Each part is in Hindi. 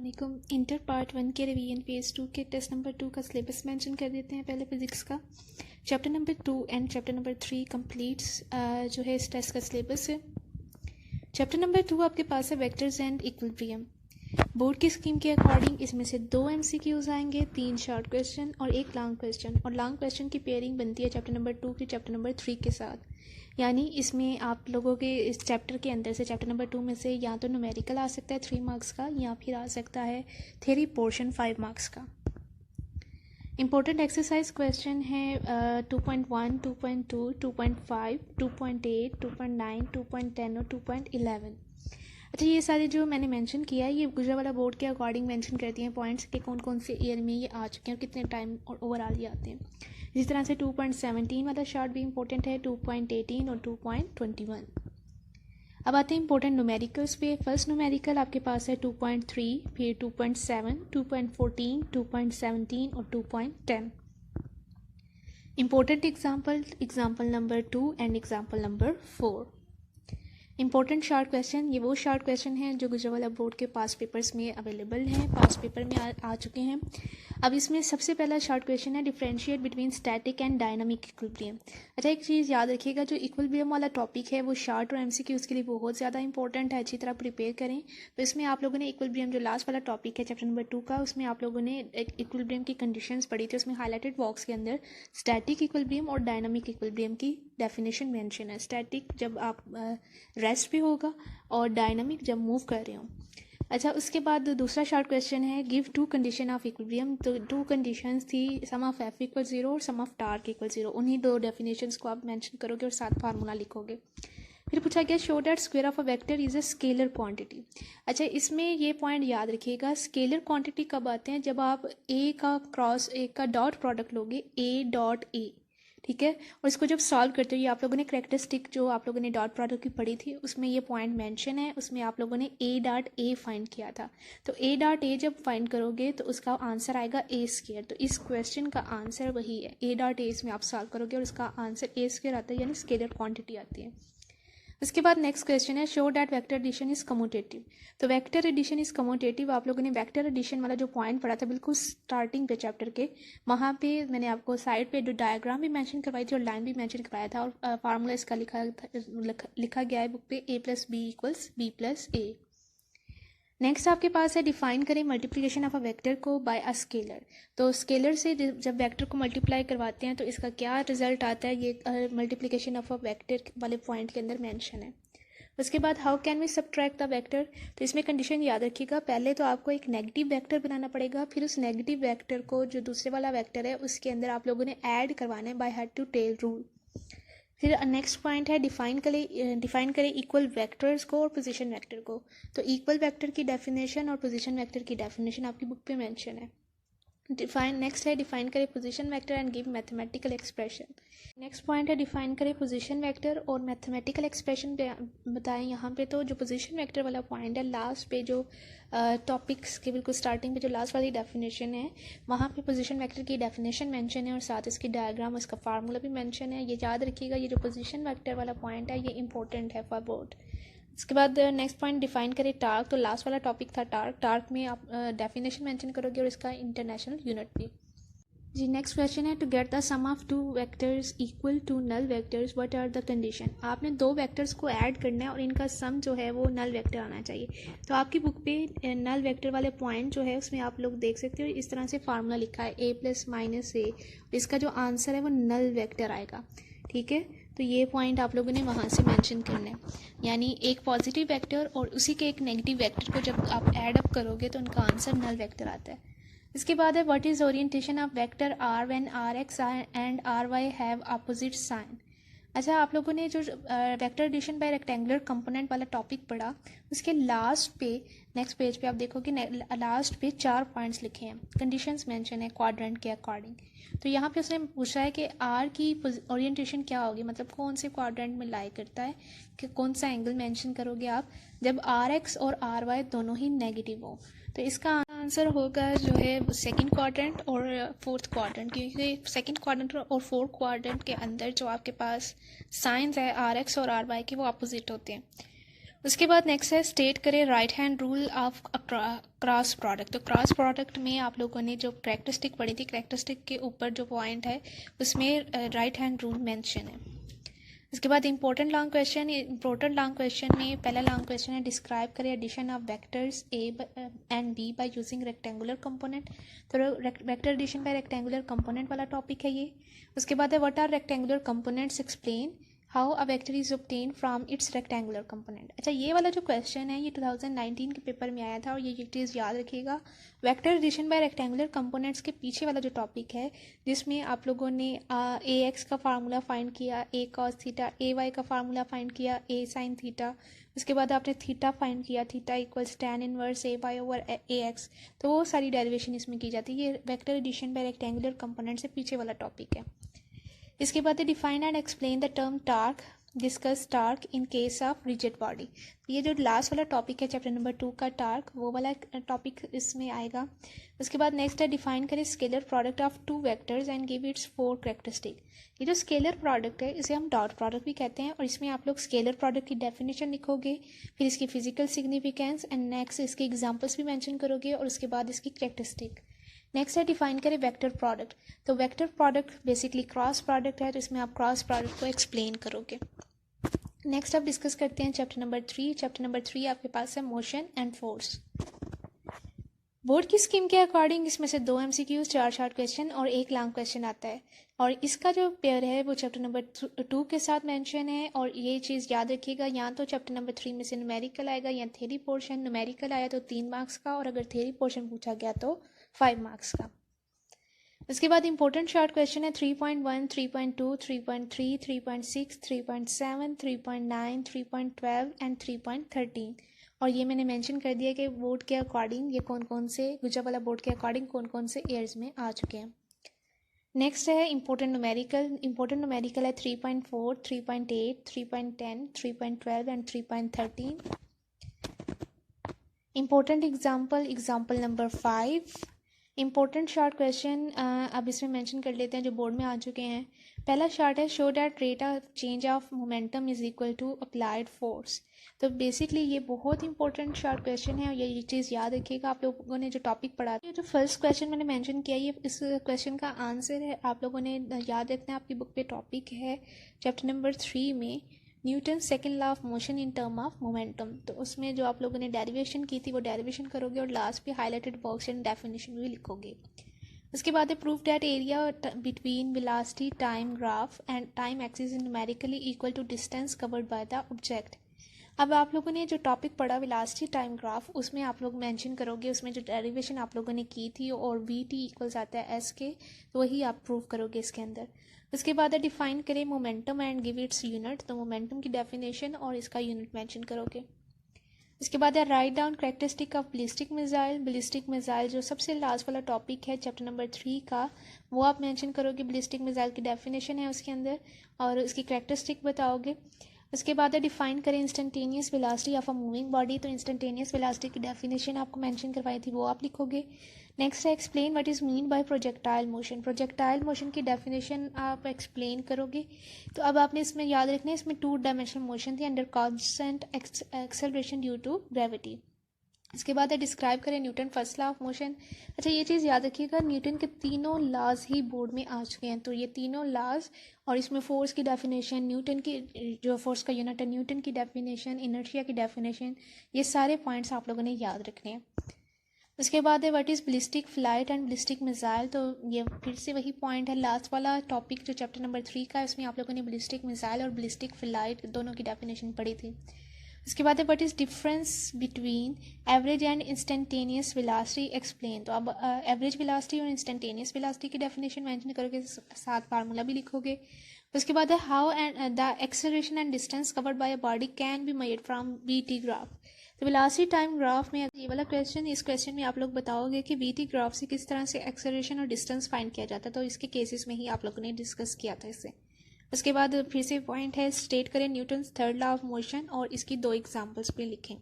अस्सलामुअलैकुम। इंटर पार्ट 1 के रिवीजन फेज़ 2 के टेस्ट नंबर 2 का सिलेबस मेंशन कर देते हैं। पहले फिजिक्स का chapter number 2 and chapter number 3 completes जो है इस टेस्ट का सिलेबस है। चैप्टर नंबर 2 आपके पास है वेक्टर्स एंड इक्विलिब्रियम। बोर्ड की स्कीम के अकॉर्डिंग इसमें से 2 MCQs आएंगे, 3 शॉर्ट क्वेश्चन और 1 लॉन्ग क्वेश्चन। और लॉन्ग क्वेश्चन की पेयरिंग बनती है चैप्टर नंबर 2 की चैप्टर नंबर 3 के साथ। यानी इसमें आप लोगों के इस चैप्टर के अंदर से चैप्टर नंबर 2 में से या तो न्यूमेरिकल आ सकता है 3 मार्क्स का, या फिर आ सकता है थ्योरी पोर्शन 5 मार्क्स का। इंपॉर्टेंट एक्सरसाइज क्वेश्चन है 2.1, 2.2, 2.5, 2.8, 2.9, 2.10 और 2.11। अच्छा, ये सारे जो मैंने मेंशन किया है ये गुजरावाला बोर्ड के अकॉर्डिंग मेंशन करती हैं पॉइंट्स के कौन कौन से ईयर में ये आ चुके हैं और कितने टाइम और ओवरऑल ये आते हैं। इसी तरह से 2.17 वाला शार्ट भी इंपॉर्टेंट है, 2.18 और 2.21। अब आते हैं इंपॉर्टेंट न्यूमेरिकल्स पे। फर्स्ट न्यूमेरिकल आपके पास है 2.3, फिर 2.7, 2.14, 2.17 और 2.10। Important example number 2 and example number 4। Important short question, ये वो शॉर्ट क्वेश्चन हैं जो गुजरावाला बोर्ड के पास पेपर्स में अवेलेबल हैं, पास पेपर में आ चुके हैं। अब इसमें सबसे पहला शॉर्ट क्वेश्चन है differentiate between static and dynamic equilibrium. अच्छा, एक चीज़ याद रखिएगा, जो इक्विलिब्रियम वाला टॉपिक है वो शॉर्ट और MCQ उसके लिए बहुत ज़्यादा इंपॉर्टेंट है, अच्छी तरह प्रिपेयर करें। तो इसमें आप लोगों ने इक्विलिब्रियम जो लास्ट वाला टॉपिक है चैप्टर नंबर 2 का, उसमें आप लोगों ने इक्विलिब्रियम की कंडीशंस पढ़ी थी। उसमें हाईलाइटेड बॉक्स के अंदर स्टैटिक इक्विलिब्रियम और डायनामिक इक्विलिब्रियम की डेफिनेशन मेंशन है। स्टैटिक जब आप रेस्ट पे होगा और डायनामिक जब मूव कर रहे हो। अच्छा, उसके बाद दूसरा शॉर्ट क्वेश्चन है गिव 2 कंडीशन ऑफ इक्विलिब्रियम। तो 2 कंडीशंस थी, सम ऑफ F = 0 और सम ऑफ टार्क = 0। उन्हीं 2 डेफिनेशंस को आप मेंशन करोगे और साथ फार्मूला लिखोगे। फिर पूछा गया show that square of a vector is a scalar quantity. अच्छा, इसमें ये पॉइंट याद रखिएगा, स्केलर क्वांटिटी कब आते हैं, जब आप ए का डॉट प्रोडक्ट लोगे, A.A, ठीक है। और इसको जब सॉल्व करते हो, ये आप लोगों ने करेक्टरिस्टिक जो आप लोगों ने डॉट प्रोडक्ट की पढ़ी थी उसमें ये पॉइंट मेंशन है। उसमें आप लोगों ने A.A फाइंड किया था। तो A.A जब फाइंड करोगे तो उसका आंसर आएगा A²। तो इस क्वेश्चन का आंसर वही है, A.A इसमें आप सॉल्व करोगे और उसका आंसर A² आता है, यानी स्केलर क्वांटिटी आती है। उसके बाद नेक्स्ट क्वेश्चन है show that vector addition is commutative. तो वेक्टर एडिशन इज कम्यूटेटिव, आप लोगों ने वेक्टर एडिशन वाला जो पॉइंट पढ़ा था बिल्कुल स्टार्टिंग पे चैप्टर के, वहाँ पे मैंने आपको साइड पे जो डायग्राम भी मेंशन करवाई थी और लाइन भी मेंशन करवाया था, और फार्मूला इसका लिखा गया है बुक पे A + B = B + A। Next आपके पास है डिफाइन करें मल्टीप्लिकेशन ऑफ अ वेक्टर को बाय अ स्केलर। तो स्केलर से जब वेक्टर को मल्टीप्लाई करवाते हैं तो इसका क्या रिजल्ट आता है, ये मल्टीप्लिकेशन ऑफ अ वेक्टर वाले पॉइंट के अंदर मेंशन है। उसके बाद how can we subtract the vector. तो इसमें कंडीशन याद रखिएगा, पहले तो आपको एक नेगेटिव वेक्टर बनाना पड़ेगा, फिर उस नेगेटिव वेक्टर को जो दूसरे वाला वेक्टर है उसके अंदर आप लोगों ने ऐड करवाना है by head to tail rule. फिर नेक्स्ट पॉइंट है डिफाइन करें इक्वल वेक्टर्स को और पोजीशन वेक्टर को। तो इक्वल वेक्टर की डेफिनेशन और पोजीशन वेक्टर की डेफिनेशन आपकी बुक पे मेंशन है। नेक्स्ट है डिफाइन करें position vector and give mathematical expression. Next point है डिफाइन करें पोजीशन वेक्टर और मैथमेटिकल एक्सप्रेशन बताएं यहाँ पे। तो जो पोजीशन वेक्टर वाला पॉइंट है लास्ट पे, जो टॉपिक्स के बिल्कुल स्टार्टिंग पे जो लास्ट वाली डेफिनेशन है, वहाँ पे पोजीशन वेक्टर की डेफिनेशन मेंशन है और साथ इसकी डायग्राम, इसका फार्मूला भी मेंशन है। ये याद रखिएगा, ये जो पोजीशन वेक्टर वाला पॉइंट है ये इंपॉर्टेंट है फॉर बोर्ड। इसके बाद नेक्स्ट पॉइंट डिफाइन करें टार्क। तो लास्ट वाला टॉपिक था टार्क में आप डेफिनेशन मेंशन करोगे और इसका इंटरनेशनल यूनिट भी। जी, नेक्स्ट क्वेश्चन है to get the sum of 2 vectors equal to null vectors what are the condition. आपने 2 वेक्टर्स को ऐड करना है और इनका सम जो है वो नल वेक्टर आना चाहिए। तो आपकी बुक पे नल वेक्टर वाले पॉइंट जो है उसमें आप लोग देख सकते हो इस तरह से फार्मूला लिखा है A + -A। इसका जो आंसर है वो नल वेक्टर आएगा, ठीक है। तो ये पॉइंट आप लोगों ने वहाँ से मेंशन करना है, यानी एक पॉजिटिव वेक्टर और उसी के एक नेगेटिव वेक्टर को जब आप ऐड अप करोगे तो उनका आंसर नल वेक्टर आता है। इसके बाद है what is orientation of vector R when Rx and Ry have opposite sign. अच्छा, आप लोगों ने जो vector addition by rectangular component वाला टॉपिक पढ़ा, उसके लास्ट पे नेक्स्ट पेज पे आप देखोगे लास्ट पे 4 पॉइंट्स लिखे हैं, कंडीशंस मेंशन है क्वाड्रेंट के अकॉर्डिंग। तो यहाँ पे उसने पूछा है कि R की ओरिएंटेशन क्या होगी, मतलब कौन से क्वाड्रेंट में लाई करता है, कि कौन सा एंगल मेंशन करोगे आप जब Rx और Ry दोनों ही नेगेटिव हो। तो इसका आंसर होगा जो है सेकंड क्वाड्रेंट और फोर्थ क्वाड्रेंट, क्योंकि सेकंड क्वाड्रेंट और फोर्थ क्वाड्रेंट के अंदर जो आपके पास साइंस है Rx और Ry के वो अपोजिट होते हैं। उसके बाद नेक्स्ट है स्टेट करें right hand rule of cross product. तो क्रॉस प्रोडक्ट में आप लोगों ने जो कैरेक्टरिस्टिक पढ़ी थी, कैरेक्टरिस्टिक के ऊपर जो पॉइंट है उसमें राइट हैंड रूल मेंशन है। उसके बाद इंपॉर्टेंट लॉन्ग क्वेश्चन में पहला लॉन्ग क्वेश्चन है डिस्क्राइब करें addition of vectors A and B by using rectangular component. तो vector addition by rectangular component वाला टॉपिक है ये। उसके बाद है what are rectangular components, explain how a vector is obtain from its rectangular component. अच्छा, ये वाला जो क्वेश्चन है ये 2019 के पेपर में आया था और ये चीज़ याद रखिएगा। Vector addition by rectangular components के पीछे वाला जो टॉपिक है जिसमें आप लोगों ने ए एक्स का फार्मूला फाइंड किया, A cos theta, A Y का फार्मूला फाइंड किया, ए साइन थीटा, उसके बाद आपने थीटा फाइंड किया, theta equals tan inverse A Y over A X. तो वो सारी डेरिवेशन इसमें की जाती है। ये vector addition by rectangular component से पीछे वाला टॉपिक है। इसके बाद define and explain the term torque, discuss torque in case of rigid body. ये जो लास्ट वाला टॉपिक है चैप्टर नंबर 2 का टार्क, वो वाला टॉपिक इसमें आएगा। उसके बाद नेक्स्ट है डिफाइन करें scalar product of two vectors and give its 4 characteristic. ये जो स्केलर प्रोडक्ट है इसे हम डॉट प्रोडक्ट भी कहते हैं और इसमें आप लोग स्केलर प्रोडक्ट की डेफिनेशन लिखोगे, फिर इसकी फिजिकल सिग्निफिकेंस एंड नेक्स्ट इसके एग्जाम्पल्स भी मेंशन करोगे और उसके बाद इसकी कैरेक्टरिस्टिक। नेक्स्ट है डिफाइन करें वेक्टर प्रोडक्ट। तो vector product basically cross product है, तो इसमें आप क्रॉस प्रोडक्ट को एक्सप्लेन करोगे। नेक्स्ट आप डिस्कस करते हैं चैप्टर नंबर 3। चैप्टर नंबर 3 आपके पास है मोशन एंड फोर्स। बोर्ड की स्कीम के अकॉर्डिंग इसमें से 2 MCQs, 4 शॉर्ट क्वेश्चन और 1 लॉन्ग क्वेश्चन आता है और इसका जो पेयर है वो चैप्टर नंबर 2 के साथ मेंशन है। और ये चीज़ याद रखिएगा, या तो चैप्टर नंबर 3 में से न्यूमेरिकल आएगा या थ्योरी पोर्शन। न्यूमेरिकल आया तो 3 मार्क्स का और अगर थ्योरी पोर्शन पूछा गया तो 5 मार्क्स का। उसके बाद इंपॉर्टेंट शॉर्ट क्वेश्चन है 3.1, 3.2, 3.3, 3.6, 3.7, 3.9, 3.12 एंड 3.13। और ये मैंने मेंशन कर दिया कि बोर्ड के अकॉर्डिंग ये कौन कौन से गुजरात वाला बोर्ड के अकॉर्डिंग कौन कौन से ईयर्स में आ चुके हैं। नेक्स्ट है इंपॉर्टेंट न्यूमेरिकल है 3.4, 3.8, 3.10, 3.12 and 3.13। Important example number 5। Important short question अब इसमें मेंशन कर लेते हैं जो बोर्ड में आ चुके हैं। पहला शॉर्ट है show that rate of change of momentum is equal to applied force. तो बेसिकली ये बहुत इंपॉर्टेंट शॉर्ट क्वेश्चन है और ये चीज़ याद रखिएगा। आप लोगों ने जो टॉपिक पढ़ा है, जो फर्स्ट क्वेश्चन मैंने मेंशन किया, ये इस क्वेश्चन का आंसर है। आप लोगों ने याद रखना है, आपकी बुक पे टॉपिक है चैप्टर नंबर 3 में Newton second law of motion in term of momentum. तो उसमें जो आप लोगों ने डेरिवेशन की थी वो डेरिवेशन करोगे और लास्ट पे हाईलाइटेड बॉक्स एंड डेफिनेशन भी लिखोगे। उसके बाद है proof that area between velocity time graph and time axis is numerically equal to distance covered by the object. अब आप लोगों ने जो टॉपिक पढ़ा वेलोसिटी टाइम ग्राफ, उसमें आप लोग मेंशन करोगे उसमें जो डेरिवेशन आप लोगों ने की थी और VT इक्वल्स आता है S के, तो वही आप प्रूव करोगे इसके अंदर। उसके बाद है डिफाइन करें momentum and give its unit. तो मोमेंटम की डेफिनेशन और इसका यूनिट मेंशन करोगे। इसके बाद है write down characteristic of ballistic missile. Ballistic missile जो सबसे लास्ट वाला टॉपिक है चैप्टर नंबर 3 का, वो आप मेंशन करोगे। बैलिस्टिक मिसाइल की डेफिनेशन है उसके अंदर और उसकी कैरेक्टरिस्टिक बताओगे। उसके बाद है डिफाइन करें instantaneous velocity of a moving body. तो इंस्टेंटेनियस वेलोसिटी की डेफिनेशन आपको मेंशन करवाई थी, वो आप लिखोगे। नेक्स्ट है explain what is mean by projectile motion. Projectile motion की डेफिनेशन आप एक्सप्लेन करोगे। तो अब आपने इसमें याद रखना है, इसमें 2 डायमेंशनल मोशन थी under constant acceleration due to gravity. इसके बाद है डिस्क्राइब करें Newton first law of motion. अच्छा, ये चीज़ याद रखिएगा, न्यूटन के तीनों लॉज ही बोर्ड में आ चुके हैं। तो ये तीनों लॉज और इसमें फोर्स की डेफिनेशन, न्यूटन की जो फोर्स का यूनिट है न्यूटन की डेफिनेशन, इनर्शिया की डेफिनेशन, ये सारे पॉइंट्स आप लोगों ने याद रखने हैं। उसके बाद है what is ballistic flight and ballistic missile. तो ये फिर से वही पॉइंट है, लास्ट वाला टॉपिक जो चैप्टर नंबर 3 का है उसमें आप लोगों ने बैलिस्टिक मिसाइल और बैलिस्टिक फ्लाइट दोनों की डेफिनेशन पढ़ी थी। उसके बाद है what is difference between average and instantaneous velocity explain. तो अब एवरेज वेलोसिटी और इंस्टेंटेनियस वेलोसिटी की डेफिनेशन मेंशन करोगे, साथ फार्मूला भी लिखोगे। उसके बाद है how and the acceleration and distance covered bye a body can be measured from VT graph. तो वेलोसिटी टाइम ग्राफ में ये वाला क्वेश्चन, इस क्वेश्चन में आप लोग बताओगे कि VT ग्राफ से किस तरह से एक्सेलरेशन और डिस्टेंस फाइंड किया जाता है। तो इसके केसेस में ही आप लोगों ने डिस्कस किया था इससे। उसके बाद फिर से पॉइंट है स्टेट करें Newton third law of motion और इसकी 2 एग्जांपल्स पे लिखें।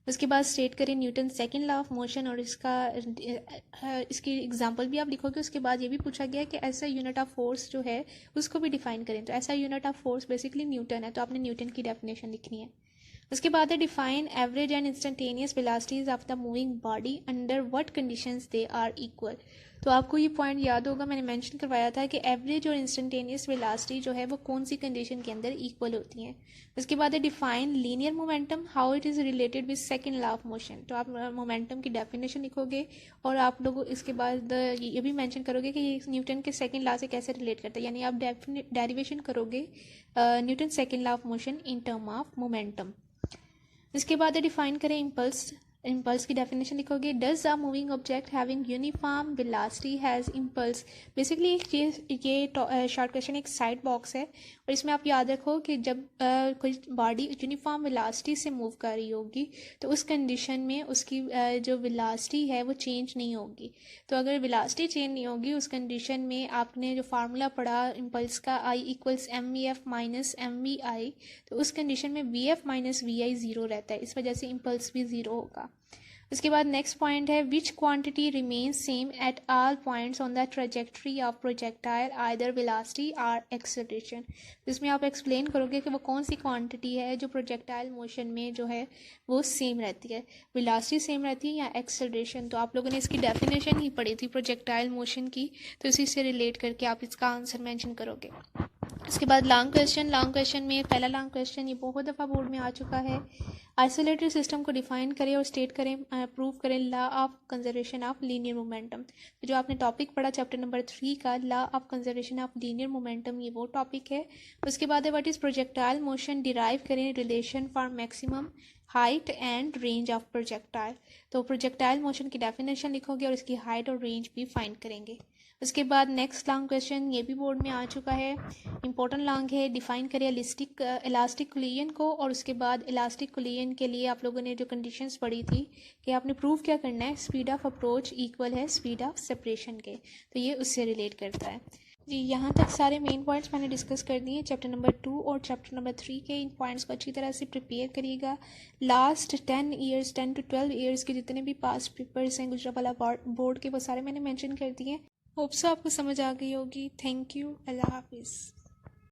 उसके बाद स्टेट करें Newton second law of motion और इसकी एग्जांपल भी आप लिखोगे। उसके बाद ये भी पूछा गया कि ऐसा यूनिट ऑफ फोर्स जो है उसको भी डिफाइन करें। तो ऐसा unit of force basically Newton है, तो आपने न्यूटन की डेफिनेशन लिखनी है। उसके बाद है define average and instantaneous velocities of the moving body under what conditions they are equal. तो आपको ये पॉइंट याद होगा, मैंने मेंशन करवाया था कि एवरेज और इंस्टेंटेनियस वेलोसिटी जो है वो कौन सी कंडीशन के अंदर इक्वल होती हैं। उसके बाद है define linear momentum, how it is related with second law of motion. तो आप मोमेंटम की डेफिनेशन लिखोगे और आप लोग इसके बाद ये भी मेंशन करोगे कि ये न्यूटन के सेकंड लॉ से कैसे रिलेट करता है, यानी आप डेरिवेशन करोगे Newton second law of motion in term of momentum. इसके बाद डिफाइन करें इम्पल्स। इम्पल्स की डेफिनेशन लिखोगे, does a moving object having uniform velocity has impulse. Basically ये शॉर्ट क्वेश्चन एक साइड बॉक्स है और इसमें आप याद रखो कि जब कोई बॉडी यूनिफॉर्म वेलोसिटी से मूव कर रही होगी तो उस कंडीशन में उसकी जो वेलोसिटी है वो चेंज नहीं होगी। तो अगर वेलोसिटी चेंज नहीं होगी उस कंडीशन में आपने जो फार्मूला पढ़ा इम्पल्स का, I equals mvf minus mvi, तो उस कंडीशन में vf माइनस vi ज़ीरो रहता है, इस वजह से इम्पल्स भी ज़ीरो होगा। उसके बाद नेक्स्ट पॉइंट है विच quantity remains same at all points on the trajectory of projectile either velocity और एक्सेलरेशन। जिसमें आप एक्सप्लेन करोगे कि वो कौन सी क्वांटिटी है जो प्रोजेक्टाइल मोशन में जो है वो सेम रहती है, वेलोसिटी सेम रहती है या एक्सेलरेशन। तो आप लोगों ने इसकी डेफिनेशन ही पढ़ी थी प्रोजेक्टाइल मोशन की, तो इसी से रिलेट करके आप इसका आंसर मेंशन करोगे। उसके बाद लॉन्ग क्वेश्चन में पहला लॉन्ग क्वेश्चन ये बहुत दफ़ा बोर्ड में आ चुका है। आइसोलेटेड सिस्टम को डिफाइन करें और स्टेट करें, प्रूव करें law of conservation of linear momentum. तो जो आपने टॉपिक पढ़ा चैप्टर नंबर 3 का law of conservation of linear momentum, ये वो टॉपिक है। उसके बाद है what is projectile motion, derive करें relation for maximum height and range of projectile. तो प्रोजेक्टाइल मोशन की डेफिनेशन लिखोगे और इसकी हाइट और रेंज भी फाइंड करेंगे। उसके बाद नेक्स्ट लॉन्ग क्वेश्चन ये भी बोर्ड में आ चुका है, इंपॉर्टेंट लॉन्ग है, डिफाइन करें इलास्टिक कोलिजन को और उसके बाद इलास्टिक कोलिजन के लिए आप लोगों ने जो कंडीशंस पढ़ी थी कि आपने प्रूव क्या करना है, स्पीड ऑफ अप्रोच इक्वल है स्पीड ऑफ सेपरेशन के, तो ये उससे रिलेट करता है जी। यहाँ तक सारे मेन पॉइंट्स मैंने डिस्कस कर दिए चैप्टर नंबर 2 और चैप्टर नंबर 3 के। इन पॉइंट्स को अच्छी तरह से प्रिपेयर करिएगा। लास्ट 10 to 12 ईयर्स के जितने भी पास्ट पेपर्स हैं गुजरावाला बोर्ड के वो सारे मैंने मेंशन कर दिए। होप सो आपको समझ आ गई होगी। थैंक यू, अल्लाह हाफिज़।